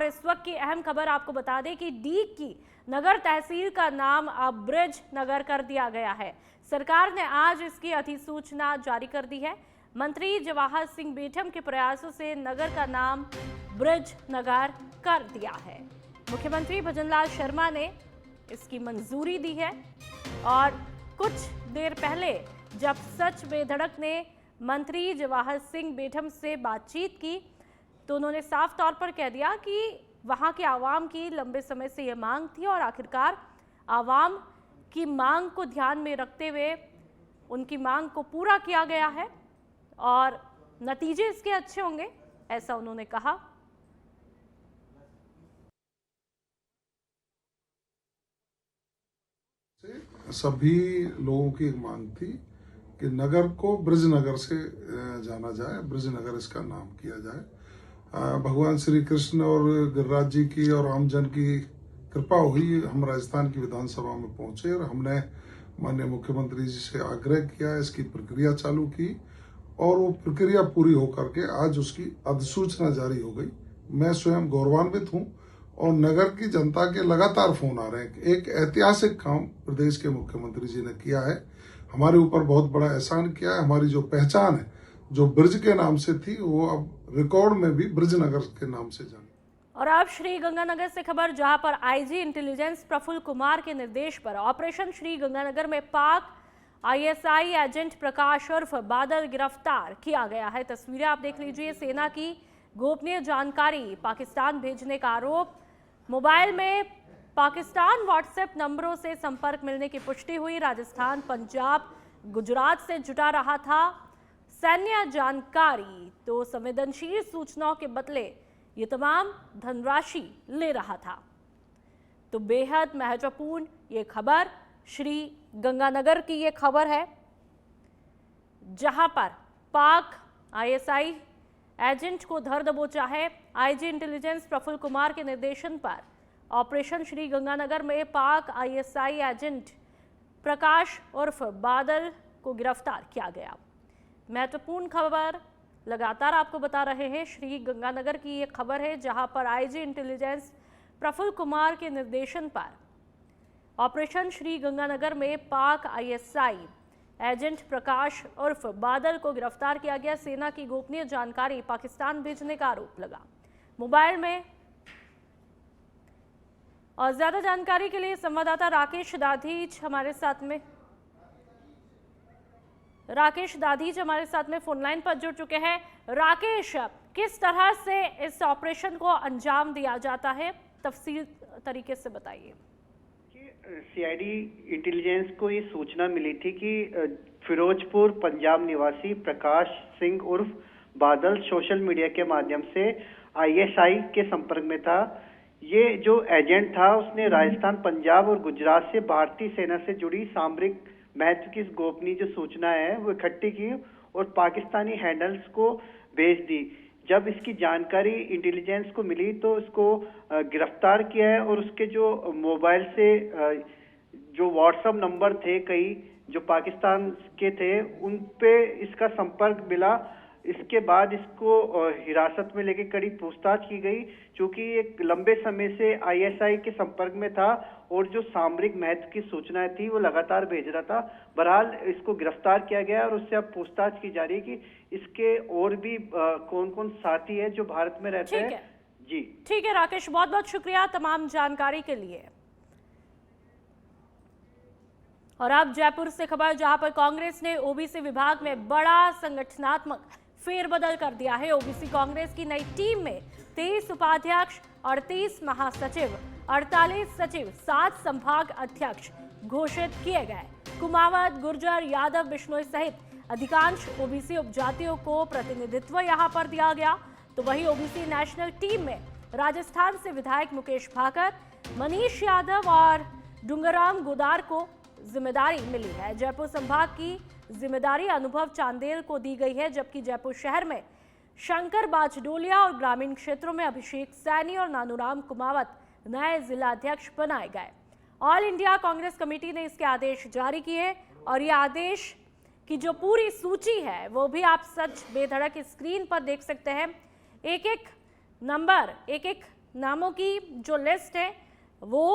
इस वक्त की अहम खबर आपको बता दें कि डीग की नगर तहसील का नाम अब ब्रिज नगर कर दिया गया है। सरकार ने आज इसकी अधिसूचना जारी कर दी है। मंत्री जवाहर सिंह बेठम के प्रयासों से नगर का नाम ब्रिज नगर कर दिया है। मुख्यमंत्री भजनलाल शर्मा ने इसकी मंजूरी दी है और कुछ देर पहले जब सच बेधड़क ने मंत्री जवाहर सिंह बेठम से बातचीत की तो उन्होंने साफ तौर पर कह दिया कि वहां के आवाम की लंबे समय से यह मांग थी और आखिरकार आवाम की मांग को ध्यान में रखते हुए उनकी मांग को पूरा किया गया है और नतीजे इसके अच्छे होंगे, ऐसा उन्होंने कहा। सभी लोगों की एक मांग थी कि नगर को ब्रिज नगर से जाना जाए, ब्रिज नगर इसका नाम किया जाए। भगवान श्री कृष्ण और गिरिराज जी की और आमजन की कृपा हुई, हम राजस्थान की विधानसभा में पहुंचे और हमने माननीय मुख्यमंत्री जी से आग्रह किया, इसकी प्रक्रिया चालू की और वो प्रक्रिया पूरी होकर के आज उसकी अधिसूचना जारी हो गई। मैं स्वयं गौरवान्वित हूं और नगर की जनता के लगातार फोन आ रहे हैं। एक ऐतिहासिक काम प्रदेश के मुख्यमंत्री जी ने किया है, हमारे ऊपर बहुत बड़ा एहसान किया है। हमारी जो पहचान है जो ब्रिज के नाम से थी वो अब रिकॉर्ड में भी ब्रिज नगर के नाम से जानी। और अब श्री गंगानगर से खबर, जहां पर आईजी इंटेलिजेंस प्रफुल्ल कुमार के निर्देश पर ऑपरेशन श्री गंगानगर में पाक आईएसआई एजेंट प्रकाश उर्फ बादल गिरफ्तार किया गया है। तस्वीरें आप देख लीजिए। सेना की गोपनीय जानकारी पाकिस्तान भेजने का आरोप, मोबाइल में पाकिस्तान व्हाट्सएप नंबरों से संपर्क मिलने की पुष्टि हुई। राजस्थान, पंजाब, गुजरात से जुटा रहा था सैन्य जानकारी, तो संवेदनशील सूचनाओं के बदले ये तमाम धनराशि ले रहा था। तो बेहद महत्वपूर्ण ये खबर श्री गंगानगर की ये खबर है, जहां पर पाक आईएसआई एजेंट को धर दबोचा है। आईजी इंटेलिजेंस प्रफुल्ल कुमार के निर्देशन पर ऑपरेशन श्री गंगानगर में पाक आईएसआई एजेंट प्रकाश उर्फ बादल को गिरफ्तार किया गया। महत्वपूर्ण खबर लगातार आपको बता रहे हैं। श्री गंगानगर की ये खबर है, जहां पर आईजी इंटेलिजेंस प्रफुल्ल कुमार के निर्देशन पर ऑपरेशन श्री गंगानगर में पाक आईएसआई एजेंट प्रकाश उर्फ बादल को गिरफ्तार किया गया। सेना की गोपनीय जानकारी पाकिस्तान भेजने का आरोप लगा मोबाइल में। और ज्यादा जानकारी के लिए संवाददाता राकेश दाधीच हमारे साथ में फोन लाइन पर जुड़ चुके हैं। राकेश, किस तरह से इस ऑपरेशन को अंजाम दिया जाता है, तफसील तरीके से बताइए। सीआईडी इंटेलिजेंस को ये सूचना मिली थी कि फिरोजपुर पंजाब निवासी प्रकाश सिंह उर्फ बादल सोशल मीडिया के माध्यम से आईएसआई के संपर्क में था। ये जो एजेंट था उसने राजस्थान, पंजाब और गुजरात से भारतीय सेना से जुड़ी सामरिक महत्व की गोपनीय जो सूचना है वो इकट्ठी की और पाकिस्तानी हैंडल्स को भेज दी। जब इसकी जानकारी इंटेलिजेंस को मिली तो इसको गिरफ्तार किया है और उसके जो मोबाइल से जो व्हाट्सएप नंबर थे कई जो पाकिस्तान के थे उन पे इसका संपर्क मिला। इसके बाद इसको हिरासत में लेके कड़ी पूछताछ की गई, क्योंकि एक लंबे समय से आईएसआई के संपर्क में था और जो सामरिक महत्व की सूचनाएं थी वो लगातार भेज रहा था। बहरहाल इसको गिरफ्तार किया गया और उससे अब पूछताछ की जा रही है कि इसके और भी कौन कौन साथी है जो भारत में रहते हैं। जी ठीक है राकेश, बहुत बहुत शुक्रिया तमाम जानकारी के लिए। और अब जयपुर से खबर, जहां पर कांग्रेस ने ओबीसी विभाग में बड़ा संगठनात्मक फेरबदल कर दिया है। ओबीसी कांग्रेस की नई टीम में 23 उपाध्यक्ष, 38 महासचिव, 48 सचिव, 7 संभाग अध्यक्ष घोषित किए गए। कुमावत, गुर्जर, यादव, बिश्नोई सहित अधिकांश ओबीसी उपजातियों को प्रतिनिधित्व यहां पर दिया गया। तो वही ओबीसी नेशनल टीम में राजस्थान से विधायक मुकेश भाकर, मनीष यादव और डूंगराम गोदार को जिम्मेदारी मिली है। जयपुर संभाग की जिम्मेदारी अनुभव चांदेल को दी गई है, जबकि जयपुर शहर में शंकर बाजडोलिया और ग्रामीण क्षेत्रों में अभिषेक सैनी और नानूराम कुमावत नए जिलाध्यक्ष बनाए गए। ऑल इंडिया कांग्रेस कमेटी ने इसके आदेश जारी किए और ये आदेश की जो पूरी सूची है वो भी आप सच बेधड़क स्क्रीन पर देख सकते हैं। एक एक नंबर, एक एक नामों की जो लिस्ट है वो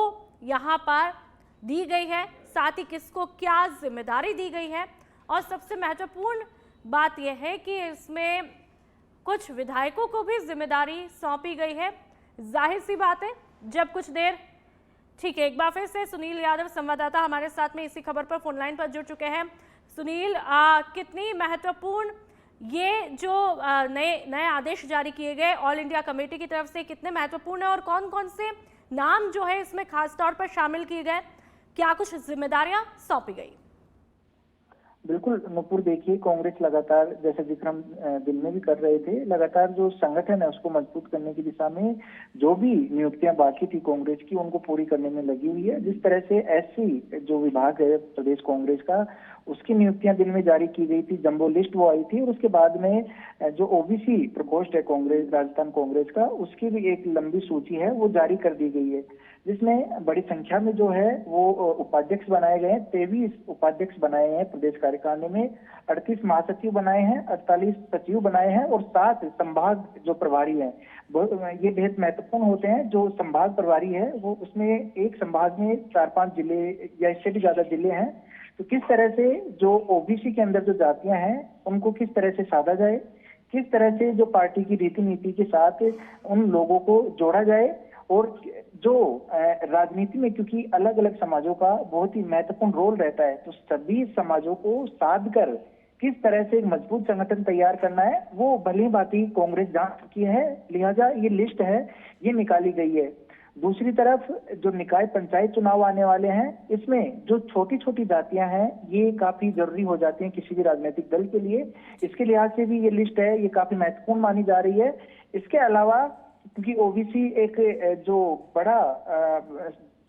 यहाँ पर दी गई है, साथ ही किसको क्या जिम्मेदारी दी गई है। और सबसे महत्वपूर्ण बात यह है कि इसमें कुछ विधायकों को भी जिम्मेदारी सौंपी गई है। जाहिर सी बात है, जब कुछ देर ठीक है, एक बार फिर से सुनील यादव संवाददाता हमारे साथ में इसी खबर पर फोन लाइन पर जुड़ चुके हैं। सुनील, कितनी महत्वपूर्ण ये जो नए आदेश जारी किए गए ऑल इंडिया कमेटी की तरफ से, कितने महत्वपूर्ण है और कौन कौन से नाम जो है इसमें खास तौर पर शामिल किए गए, क्या कुछ जिम्मेदारियां सौंपी गई? बिल्कुल नुपुर, देखिए कांग्रेस लगातार, जैसे जिक्र हम दिन में भी कर रहे थे, लगातार जो संगठन है उसको मजबूत करने की दिशा में जो भी नियुक्तियां बाकी थी कांग्रेस की उनको पूरी करने में लगी हुई है। जिस तरह से एससी जो विभाग है प्रदेश कांग्रेस का, उसकी नियुक्तियां दिन में जारी की गई थी, जंबो लिस्ट वो आई थी, और उसके बाद में जो ओबीसी प्रकोष्ठ है कांग्रेस, राजस्थान कांग्रेस का, उसकी भी एक लंबी सूची है वो जारी कर दी गई है, जिसमें बड़ी संख्या में जो है वो उपाध्यक्ष बनाए गए हैं। 23 उपाध्यक्ष बनाए हैं प्रदेश कार्यकारिणी में, 38 महासचिव बनाए हैं, 48 सचिव बनाए हैं और 7 संभाग जो प्रभारी हैं। ये बेहद महत्वपूर्ण होते हैं। जो संभाग प्रभारी है वो, उसमें एक संभाग में 4-5 जिले या इससे भी ज्यादा जिले हैं। तो किस तरह से जो ओबीसी के अंदर जो जातियां हैं उनको किस तरह से साधा जाए, किस तरह से जो पार्टी की रीति नीति के साथ उन लोगों को जोड़ा जाए, और जो राजनीति में क्योंकि अलग अलग समाजों का बहुत ही महत्वपूर्ण रोल रहता है, तो सभी समाजों को साध कर किस तरह से एक मजबूत संगठन तैयार करना है वो भली भांति कांग्रेस जान चुकी है। लिहाजा ये लिस्ट है ये निकाली गई है। दूसरी तरफ जो निकाय पंचायत चुनाव आने वाले हैं, इसमें जो छोटी छोटी जातियां हैं ये काफी जरूरी हो जाती हैं किसी भी राजनीतिक दल के लिए। इसके लिहाज से भी ये लिस्ट है ये काफी महत्वपूर्ण मानी जा रही है। इसके अलावा क्योंकि ओबीसी एक जो बड़ा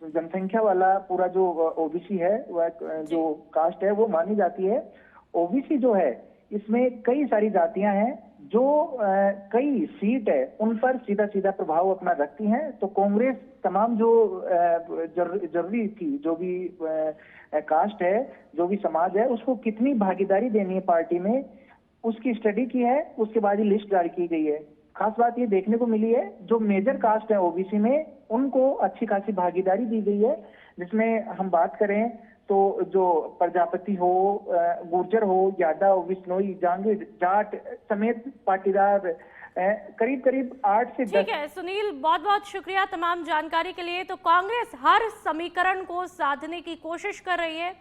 जनसंख्या वाला पूरा जो ओबीसी है, वह जो कास्ट है वो मानी जाती है। ओबीसी जो है इसमें कई सारी जातियां हैं जो कई सीट है उन पर सीधा सीधा प्रभाव अपना रखती हैं। तो कांग्रेस तमाम जो जरूरी थी, जो भी कास्ट है, जो भी समाज है, उसको कितनी भागीदारी देनी है पार्टी में, उसकी स्टडी की है। उसके बाद ही लिस्ट जारी की गई है। खास बात ये देखने को मिली है जो मेजर कास्ट है ओबीसी में उनको अच्छी खासी भागीदारी दी गई है, जिसमें हम बात करें तो जो प्रजापति हो, गुर्जर हो, यादव, बिश्नोई, जांगीर, जाट समेत पाटीदार करीब करीब 8 से 10। ठीक है सुनील, बहुत बहुत शुक्रिया तमाम जानकारी के लिए। तो कांग्रेस हर समीकरण को साधने की कोशिश कर रही है।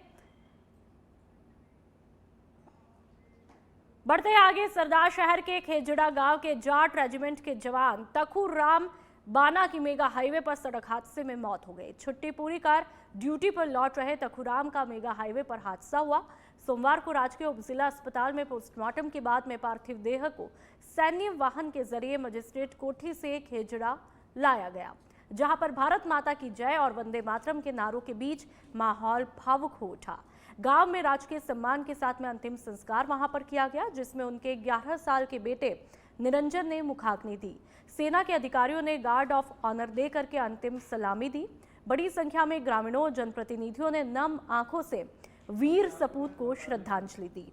बढ़ते आगे, सरदार शहर के खेजड़ा गांव के जाट रेजिमेंट के जवान तखुर राम बाना की मेगा हाईवे पर सड़क हादसे में मौत हो गई। छुट्टी पूरी कर ड्यूटी पर लौट रहे तखुराम का मेगा हाईवे पर हादसा हुआ। सोमवार को राजकीय उप जिला अस्पताल में पोस्टमार्टम के बाद में पार्थिव देह को सैन्य वाहन के जरिए मजिस्ट्रेट कोठी से खेजड़ा लाया गया, जहां पर भारत माता की जय और वंदे मातरम के नारों के बीच माहौल भावुक हो उठा। गांव में राजकीय सम्मान के साथ में अंतिम संस्कार वहां पर किया गया, जिसमें उनके 11 साल के बेटे निरंजन ने मुखाग्नि दी। सेना के अधिकारियों ने गार्ड ऑफ ऑनर दे करके अंतिम सलामी दी। बड़ी संख्या में ग्रामीणों और जनप्रतिनिधियों ने नम आंखों से वीर सपूत को श्रद्धांजलि दी।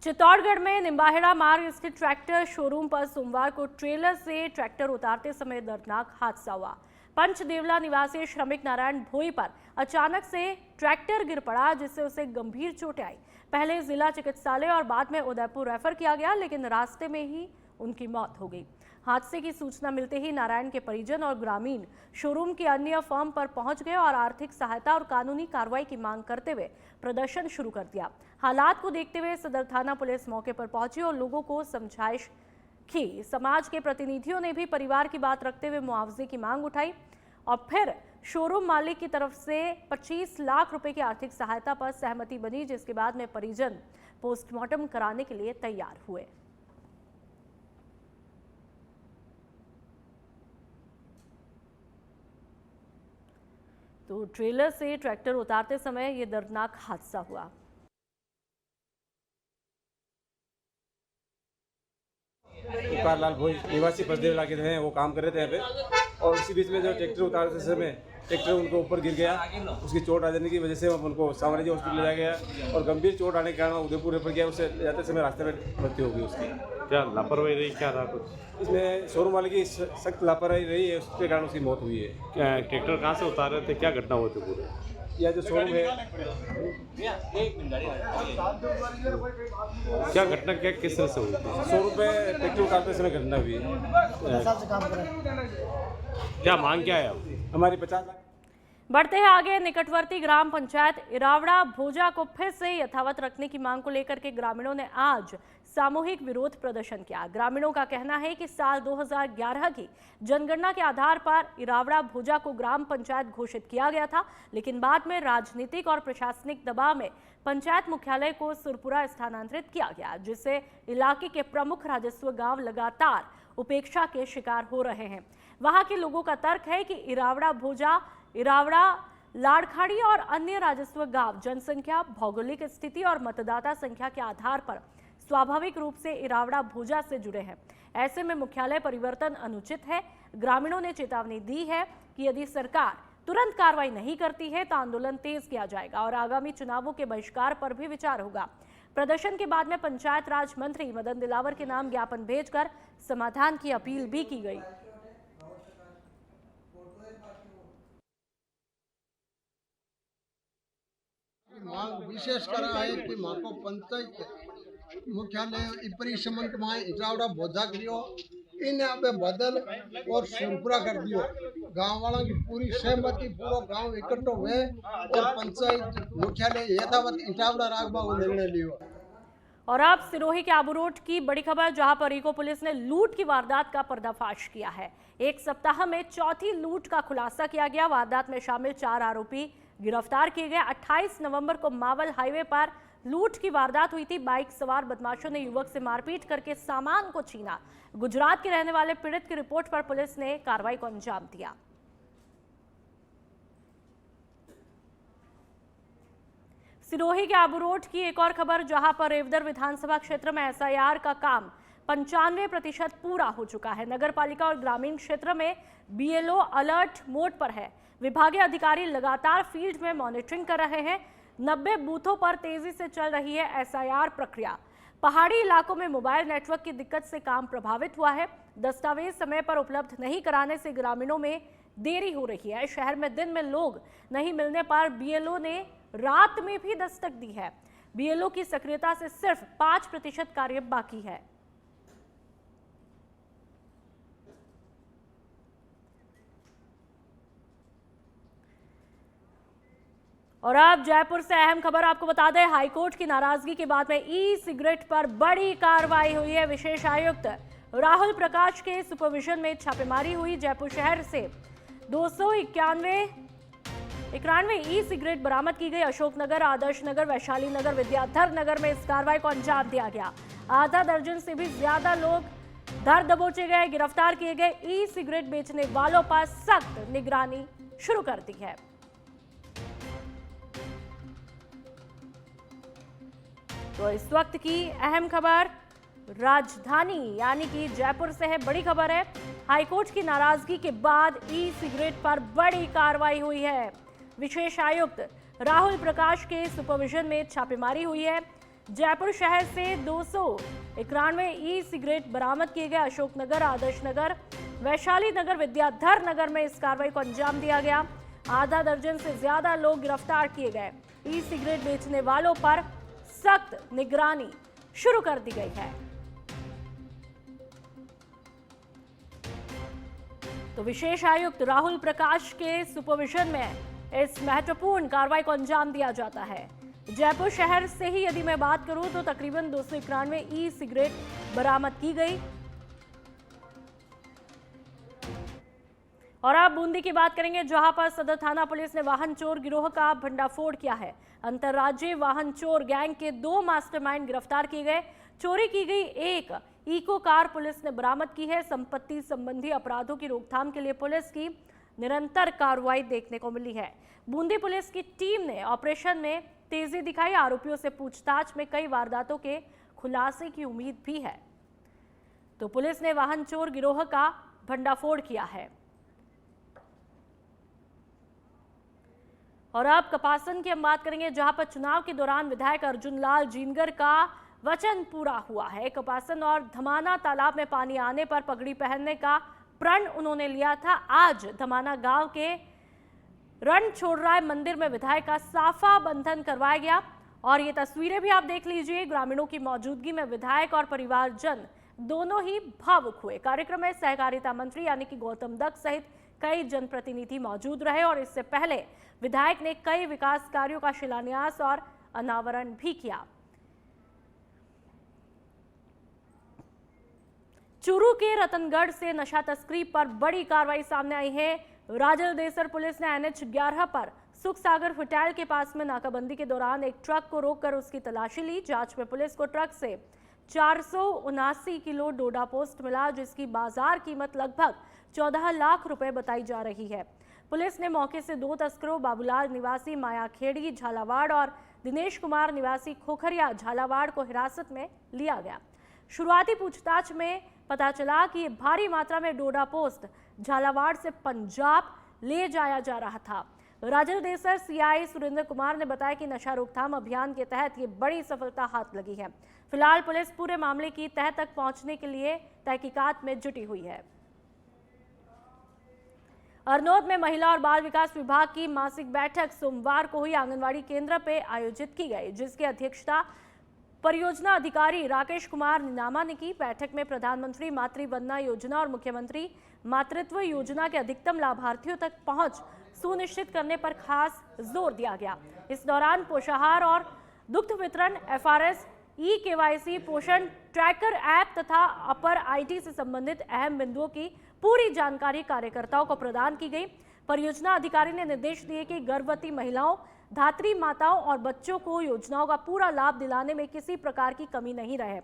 चित्तौड़गढ़ में निम्बाहेड़ा मार्ग स्थित ट्रैक्टर शोरूम पर सोमवार को ट्रेलर से ट्रैक्टर उतारते समय दर्दनाक हादसा हुआ। पंचदेवला निवासी श्रमिक नारायण भोई पर अचानक से ट्रैक्टर गिर पड़ा, जिससे उसे गंभीर चोटें आई। पहले जिला चिकित्सालय और बाद में उदयपुर रेफर किया गया, लेकिन रास्ते में ही उनकी मौत हो गई। हादसे की सूचना मिलते ही नारायण के परिजन और ग्रामीण शोरूम की अन्य फर्म पर पहुंच गए और आर्थिक सहायता और कानूनी कार्रवाई की मांग करते हुए प्रदर्शन शुरू कर दिया। हालात को देखते हुए सदर थाना पुलिस मौके पर पहुंची और लोगों को समझाइश की। समाज के प्रतिनिधियों ने भी परिवार की बात रखते हुए मुआवजे की मांग उठाई और फिर शोरूम मालिक की तरफ से 25 लाख रुपए की आर्थिक सहायता पर सहमति बनी, जिसके बाद में परिजन पोस्टमार्टम कराने के लिए तैयार हुए। तो ट्रेलर से ट्रैक्टर उतारते समय यह दर्दनाक हादसा हुआ। पुकार लाल भोई निवासी पंचदेवला के हैं, वो काम कर रहे थे यहाँ पे, और उसी बीच में जो ट्रैक्टर उतारते समय ट्रैक्टर उनके ऊपर गिर गया, उसकी चोट आ जाने की वजह से उनको सामान्य हॉस्पिटल ले जाया गया और गंभीर चोट आने के कारण उदयपुर रेफर किया। उससे जाते समय रास्ते में मृत्यु हो गई उसकी। क्या लापरवाही रही, क्या था कुछ? इसमें शोरूम वाले की सख्त लापरवाही रही है, उसके कारण उसकी मौत हुई है। क्या ट्रैक्टर कहाँ से उतार रहे थे, क्या घटना हुई थी पूरे? यह जो शोरूम है, क्या घटना क्या किस तरह से हुई थी? शोरूम पे ट्रैक्टर उतारते समय घटना हुई है। क्या मांग क्या है अब? हमारी 50 लाख। बढ़ते हैं आगे। निकटवर्ती ग्राम पंचायत इरावड़ा भोजा को फिर से यथावत रखने की मांग को लेकर के ग्रामीणों ने आज सामूहिक विरोध प्रदर्शन किया। ग्रामीणों का कहना है कि साल 2011 की जनगणना के आधार पर इरावड़ा भोजा को ग्राम पंचायत घोषित किया गया था, लेकिन बाद में राजनीतिक और प्रशासनिक दबाव में पंचायत मुख्यालय को सुरपुरा स्थानांतरित किया गया, जिससे इलाके के प्रमुख राजस्व गांव लगातार उपेक्षा के शिकार हो रहे हैं। वहां के लोगों का तर्क है कि इरावड़ा भोजा, इरावड़ा, लाड़खाड़ी और अन्य राजस्व गांव जनसंख्या, भौगोलिक स्थिति और मतदाता संख्या के आधार पर स्वाभाविक रूप से इरावड़ा भोजा से जुड़े हैं। ऐसे में मुख्यालय परिवर्तन अनुचित है। ग्रामीणों ने चेतावनी दी है कि यदि सरकार तुरंत कार्रवाई नहीं करती है तो आंदोलन तेज किया जाएगा और आगामी चुनावों के बहिष्कार पर भी विचार होगा। प्रदर्शन के बाद में पंचायत राज मंत्री मदन दिलावर के नाम ज्ञापन भेजकर समाधान की अपील भी की गई। मांग विशेषकर है कि माँ को पंचायत मुख्यालय इपरी समन के माए इटावड़ा भोजा करियो, इन अबे बदल और सुरपुरा कर दियो। गांव वालों की पूरी सहमति, पूरा गांव इकट्ठो हुए और पंचायत मुख्यालय यथावत इटावड़ा राखबा को निर्णय लियो। और अब सिरोही के आबू रोड की बड़ी खबर, जहां पर इको पुलिस ने लूट की वारदात का पर्दाफाश किया है। एक सप्ताह में चौथी लूट का खुलासा किया गया। वारदात में शामिल 4 आरोपी गिरफ्तार किए गए। 28 नवंबर को मावल हाईवे पर लूट की वारदात हुई थी। बाइक सवार बदमाशों ने युवक से मारपीट करके सामान को छीना। गुजरात के रहने वाले पीड़ित की रिपोर्ट पर पुलिस ने कार्रवाई को अंजाम दिया। सिरोही के आबू रोड की एक और खबर, जहां पर रेवदर विधानसभा क्षेत्र में एसआईआर का काम 95% पूरा हो चुका है। नगर पालिका और ग्रामीण क्षेत्र में बीएलओ अलर्ट मोड पर है। विभागीय अधिकारी लगातार फील्ड में मॉनिटरिंग कर रहे हैं। 90 बूथों पर तेजी से चल रही है एसआईआर प्रक्रिया। पहाड़ी इलाकों में मोबाइल नेटवर्क की दिक्कत से काम प्रभावित हुआ है। दस्तावेज समय पर उपलब्ध नहीं कराने से ग्रामीणों में देरी हो रही है। शहर में दिन में लोग नहीं मिलने पर बीएलओ ने रात में भी दस्तक दी है। बीएलओ की सक्रियता से सिर्फ 5% कार्य बाकी है। और अब जयपुर से अहम खबर आपको बता दें, हाईकोर्ट की नाराजगी के बाद में ई सिगरेट पर बड़ी कार्रवाई हुई है। विशेष आयुक्त राहुल प्रकाश के सुपरविजन में छापेमारी हुई। जयपुर शहर से 291 ई सिगरेट बरामद की गई। अशोकनगर, आदर्श नगर, वैशाली नगर, विद्याधर नगर में इस कार्रवाई को अंजाम दिया गया। आधा दर्जन से भी ज्यादा लोग धर दबोचे गए, गिरफ्तार किए गए। ई सिगरेट बेचने वालों पर सख्त निगरानी शुरू कर दी है। तो इस वक्त की अहम खबर राजधानी यानी कि जयपुर से है। बड़ी खबर है, हाईकोर्ट की नाराजगी के बाद ई सिगरेट पर बड़ी कार्रवाई हुई है। विशेष आयुक्त राहुल प्रकाश के सुपरविजन में छापेमारी हुई है। जयपुर शहर से 291 ई सिगरेट बरामद किए गए। अशोकनगर, आदर्श नगर, वैशाली नगर, विद्याधर नगर में इस कार्रवाई को अंजाम दिया गया। आधा दर्जन से ज्यादा लोग गिरफ्तार किए गए। ई सिगरेट बेचने वालों पर सख्त निगरानी शुरू कर दी गई है। तो विशेष आयुक्त राहुल प्रकाश के सुपरविजन में इस महत्वपूर्ण कार्रवाई को अंजाम दिया जाता है। जयपुर शहर से ही यदि मैं बात करूं तो तकरीबन 291 ई सिगरेट बरामद की गई। और अब बूंदी की बात करेंगे, जहां पर सदर थाना पुलिस ने वाहन चोर गिरोह का भंडाफोड़ किया है। अंतर्राज्यीय वाहन चोर गैंग के 2 मास्टरमाइंड गिरफ्तार किए गए। चोरी की गई एक इको कार पुलिस ने बरामद की है। संपत्ति संबंधी अपराधों की रोकथाम के लिए पुलिस की निरंतर कार्रवाई देखने को मिली है। बूंदी पुलिस की टीम ने ऑपरेशन में तेजी दिखाई। आरोपियों से पूछताछ में कई वारदातों के खुलासे की उम्मीद भी है। तो पुलिस ने वाहन चोर गिरोह का भंडाफोड़ किया है। और अब कपासन की हम बात करेंगे, जहां पर चुनाव के दौरान विधायक अर्जुन लाल जीनगर का वचन पूरा हुआ है। कपासन और धमाना तालाब में पानी आने पर पगड़ी पहनने का प्रण उन्होंने लिया था। आज धमाना गांव के रणछोड़राय मंदिर में विधायक का साफा बंधन करवाया गया और ये तस्वीरें भी आप देख लीजिए। ग्रामीणों की मौजूदगी में विधायक और परिवारजन दोनों ही भावुक हुए। कार्यक्रम में सहकारिता मंत्री यानी कि गौतम दत्त सहित कई जनप्रतिनिधि मौजूद रहे और इससे पहले विधायक ने कई विकास कार्यों का शिलान्यास और अनावरण भी किया। चूरू के रतनगढ़ से नशा तस्करी पर बड़ी कार्रवाई सामने आई है। राजलदेसर पुलिस ने NH 11 पर सुख सागर होटल के पास में नाकाबंदी के दौरान एक ट्रक को रोककर उसकी तलाशी ली। जांच में पुलिस को ट्रक से 479 किलो डोडा पोस्ट मिला, जिसकी बाजार कीमत लगभग 14 लाख रुपए बताई जा रही है। पुलिस ने मौके से 2 तस्करों बाबूलाल निवासी मायाखेड़ी झालावाड़ और दिनेश कुमार निवासी खोखरिया झालावाड़ को हिरासत में लिया गया। शुरुआती पूछताछ में पता चला कि भारी मात्रा में डोडा पोस्ट झालावाड़ से पंजाब ले जाया जा रहा था। राजलदेसर CI सुरेंद्र कुमार ने बताया कि नशा रोकथाम अभियान के तहत ये बड़ी सफलता हाथ लगी है। फिलहाल पुलिस पूरे मामले की तह तक पहुंचने के लिए तहकीकात में जुटी हुई है। अरनोद में महिला और बाल विकास विभाग की मासिक बैठक सोमवार को हुई आंगनवाड़ी केंद्र पे आयोजित की गई, जिसकी अध्यक्षता परियोजना अधिकारी राकेश कुमार नीनामा ने की। बैठक में प्रधानमंत्री मातृ वंदना योजना और मुख्यमंत्री मातृत्व योजना के अधिकतम लाभार्थियों तक पहुंच सुनिश्चित करने पर खास जोर दिया गया। इस दौरान पोषाहार और दुग्ध वितरण, FRS, eKYC, पोषण ट्रैकर ऐप तथा अपर IT से संबंधित अहम बिंदुओं की पूरी जानकारी कार्यकर्ताओं को प्रदान की गई। परियोजना अधिकारी ने निर्देश दिए कि गर्भवती महिलाओं, धात्री माताओं और बच्चों को योजनाओं का पूरा लाभ दिलाने में किसी प्रकार की कमी नहीं रहे।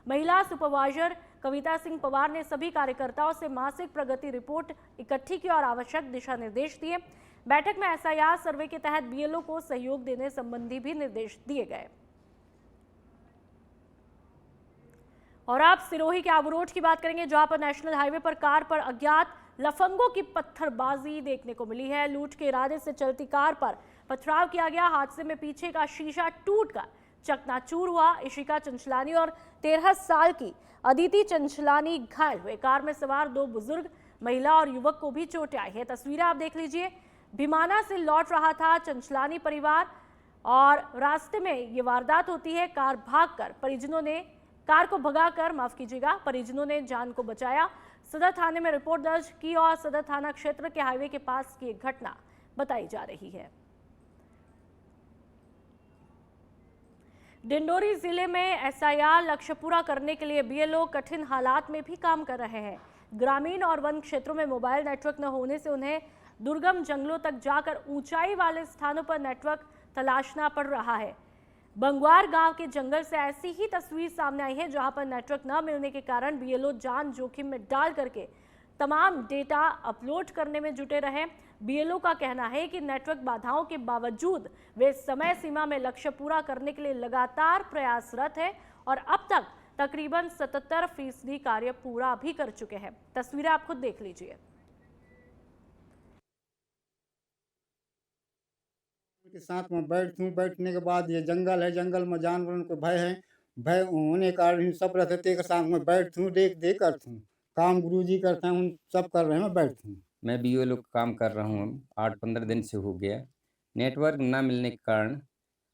महिला सुपरवाइजर कविता सिंह पवार ने सभी कार्यकर्ताओं से मासिक प्रगति रिपोर्ट इकट्ठी की और आवश्यक दिशा निर्देश दिए। बैठक में SIR सर्वे के तहत BLO को सहयोग देने संबंधी भी निर्देश दिए गए। और आप सिरोही के आबूरोड की बात करेंगे, जहां पर नेशनल हाईवे पर कार पर अज्ञात लफंगों की पत्थरबाजी देखने को मिली है। लूट के इरादे से चलती कार पर पथराव किया गया। हादसे में पीछे का शीशा टूटकर चकनाचूर हुआ। इशिका चंचलानी और 13 साल की अदिति चंचलानी घायल हुए। कार में सवार 2 बुजुर्ग, महिला और युवक को भी चोटें आई है। तस्वीरें आप देख लीजिए। भीमाना से लौट रहा था चंचलानी परिवार और रास्ते में ये वारदात होती है। कार को भगाकर परिजनों ने जान को बचाया। सदर थाने में रिपोर्ट दर्ज की और सदर थाना क्षेत्र के हाईवे के पास की एक घटना बताई जा रही है। डिंडोरी जिले में SIR लक्ष्य पूरा करने के लिए BLO कठिन हालात में भी काम कर रहे हैं। ग्रामीण और वन क्षेत्रों में मोबाइल नेटवर्क न होने से उन्हें दुर्गम जंगलों तक जाकर ऊंचाई वाले स्थानों पर नेटवर्क तलाशना पड़ रहा है। बंगवार गांव के जंगल से ऐसी ही तस्वीर सामने आई है, जहां पर नेटवर्क न मिलने के कारण BLO जान जोखिम में डाल करके तमाम डेटा अपलोड करने में जुटे रहे। BLO का कहना है कि नेटवर्क बाधाओं के बावजूद वे समय सीमा में लक्ष्य पूरा करने के लिए लगातार प्रयासरत है और अब तक तकरीबन 77% कार्य पूरा भी कर चुके हैं। तस्वीरें आप खुद देख लीजिए। के साथ में बैठने के बाद ये जंगल है, जंगल में जानवरों को भय है, भय होने कारण सब रहते के साथ में बैठूं, देख करतूं काम गुरुजी करते हैं, उन सब कर रहे हैं, मैं बैठूं। मैं BLO का काम कर रहा हूँ, 8-15 दिन से हो गया। नेटवर्क ना मिलने के कारण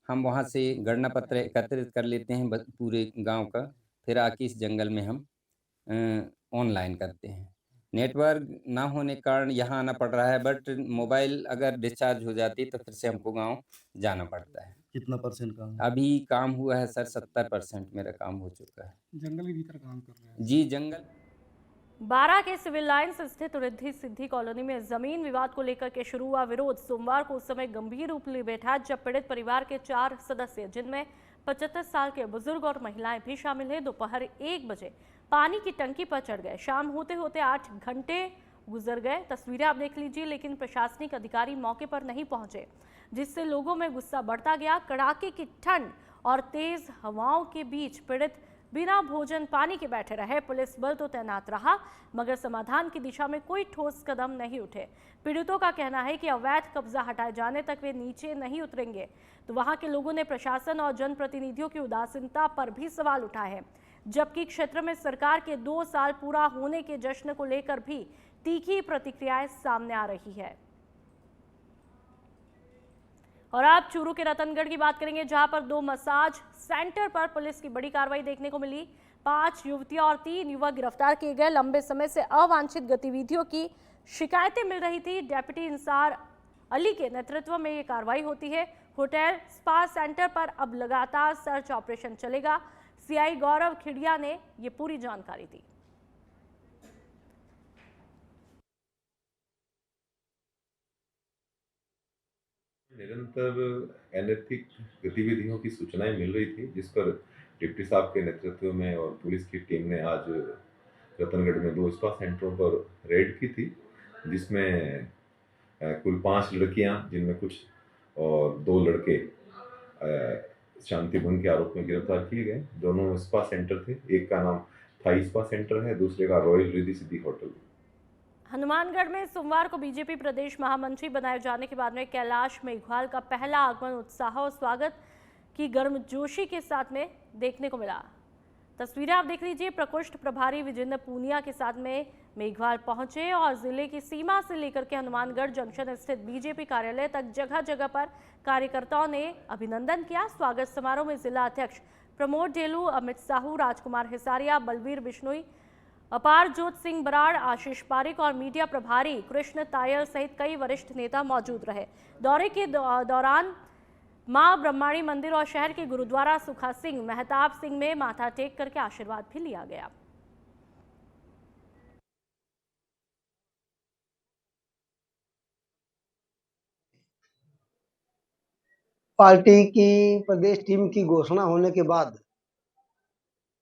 हम वहाँ से गणना पत्र एकत्रित कर लेते हैं पूरे गांव का, फिर आके इस जंगल में हम ऑनलाइन करते हैं। नेटवर्क ना होने के कारण यहाँ आना पड़ रहा है, बट मोबाइल अगर डिस्चार्ज हो जाती तो फिर से हमको गांव जाना पड़ता है। कितना % काम? अभी काम हुआ है सर, 70% मेरा काम हो चुका है। जंगल के भीतर काम कर रहे हैं? जी, जंगल। बारा के सिविल लाइन्स स्थित रिद्धि सिद्धि कॉलोनी में जमीन विवाद को लेकर के शुरू हुआ विरोध सोमवार को उस समय गंभीर रूप ले बैठा जब पीड़ित परिवार के 4 सदस्य, जिनमें 75 साल के बुजुर्ग और महिलाएं भी शामिल हैं, दोपहर 1 बजे पानी की टंकी पर चढ़ गए। शाम होते होते 8 घंटे गुजर गए। तस्वीरें आप देख लीजिए, लेकिन प्रशासनिक अधिकारी मौके पर नहीं पहुंचे, जिससे लोगों में गुस्सा बढ़ता गया। कड़ाके की ठंड और तेज हवाओं के बीच पीड़ित बिना भोजन पानी के बैठे रहे। पुलिस बल तो तैनात रहा मगर समाधान की दिशा में कोई ठोस कदम नहीं उठे। पीड़ितों का कहना है कि अवैध कब्जा हटाए जाने तक वे नीचे नहीं उतरेंगे। तो वहां के लोगों ने प्रशासन और जनप्रतिनिधियों की उदासीनता पर भी सवाल उठाए हैं, जबकि क्षेत्र में सरकार के 2 साल पूरा होने के जश्न को लेकर भी तीखी प्रतिक्रियाएं सामने आ रही है। और आप चूरू के रतनगढ़ की बात करेंगे, जहां पर 2 मसाज सेंटर पर पुलिस की बड़ी कार्रवाई देखने को मिली। 5 युवतियां और 3 युवक गिरफ्तार किए गए। लंबे समय से अवांछित गतिविधियों की शिकायतें मिल रही थी। डेप्यूटी इंसार अली के नेतृत्व में ये कार्रवाई होती है। होटल स्पा सेंटर पर अब लगातार सर्च ऑपरेशन चलेगा। सीआई गौरव खिड़िया ने ये पूरी जानकारी दी। निरंतर अनैतिक गतिविधियों की सूचनाएं मिल रही थी, जिस पर डिप्टी साहब के नेतृत्व में और पुलिस की टीम ने आज रतनगढ़ में 2 स्पा सेंटरों पर रेड की थी, जिसमें कुल 5 लड़कियां, जिनमें कुछ और 2 लड़के शांति भंग के आरोप में गिरफ्तार किए गए। दोनों स्पा सेंटर थे, एक का नाम थाई स्पा सेंटर है, दूसरे का रॉयल रिद्धि सिद्धि होटल। हनुमानगढ़ में सोमवार को बीजेपी प्रदेश महामंत्री बनाए जाने के बाद में कैलाश मेघवाल का पहला आगमन उत्साह और स्वागत की गर्मजोशी के साथ में देखने को मिला। तस्वीरें आप देख लीजिए। प्रकोष्ठ प्रभारी विजेंद्र पूनिया के साथ में मेघवाल पहुंचे और जिले की सीमा से लेकर के हनुमानगढ़ जंक्शन स्थित बीजेपी कार्यालय तक जगह जगह पर कार्यकर्ताओं ने अभिनंदन किया। स्वागत समारोह में जिला अध्यक्ष प्रमोद ढेलू, अमित साहू, राजकुमार हिसारिया, बलवीर बिश्नोई, अपार जोत सिंह बराड़, आशीष पारिक और मीडिया प्रभारी कृष्ण तायल सहित कई वरिष्ठ नेता मौजूद रहे। दौरे के दौरान मां ब्रह्माणी मंदिर और शहर के गुरुद्वारा सुखा सिंह मेहताब सिंह में माथा टेक करके आशीर्वाद भी लिया गया। पार्टी की प्रदेश टीम की घोषणा होने के बाद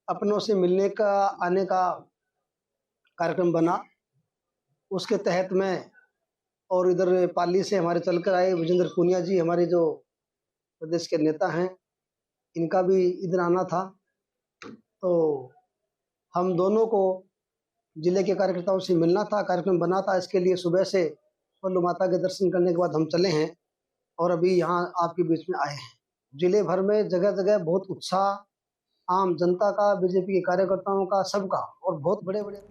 अपनों से मिलने का आने का कार्यक्रम बना। उसके तहत मैं और इधर पाली से हमारे चलकर आए विजेंद्र पूनिया जी, हमारे जो प्रदेश के नेता हैं, इनका भी इधर आना था। तो हम दोनों को जिले के कार्यकर्ताओं से मिलना था, कार्यक्रम बना था। इसके लिए सुबह से पल्लू माता के दर्शन करने के बाद हम चले हैं और अभी यहाँ आपके बीच में आए हैं। जिले भर में जगह जगह बहुत उत्साह, आम जनता का, बीजेपी के कार्यकर्ताओं का, सबका, और बहुत बड़े बड़े।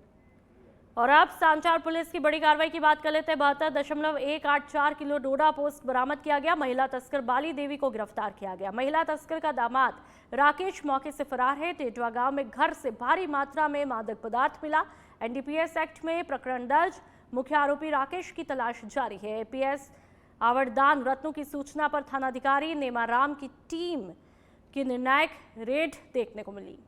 और अब सांचार पुलिस की बड़ी कार्रवाई की बात कर लेते हैं। 72.184 किलो डोडा पोस्ट बरामद किया गया। महिला तस्कर बाली देवी को गिरफ्तार किया गया। महिला तस्कर का दामाद राकेश मौके से फरार है। टेटवा गांव में घर से भारी मात्रा में मादक पदार्थ मिला। एनडीपीएस एक्ट में प्रकरण दर्ज। मुख्य आरोपी राकेश की तलाश जारी है। एपीएस आवरदान रत्नों की सूचना पर थानाधिकारी नेमाराम की टीम की निर्णायक रेड देखने को मिली।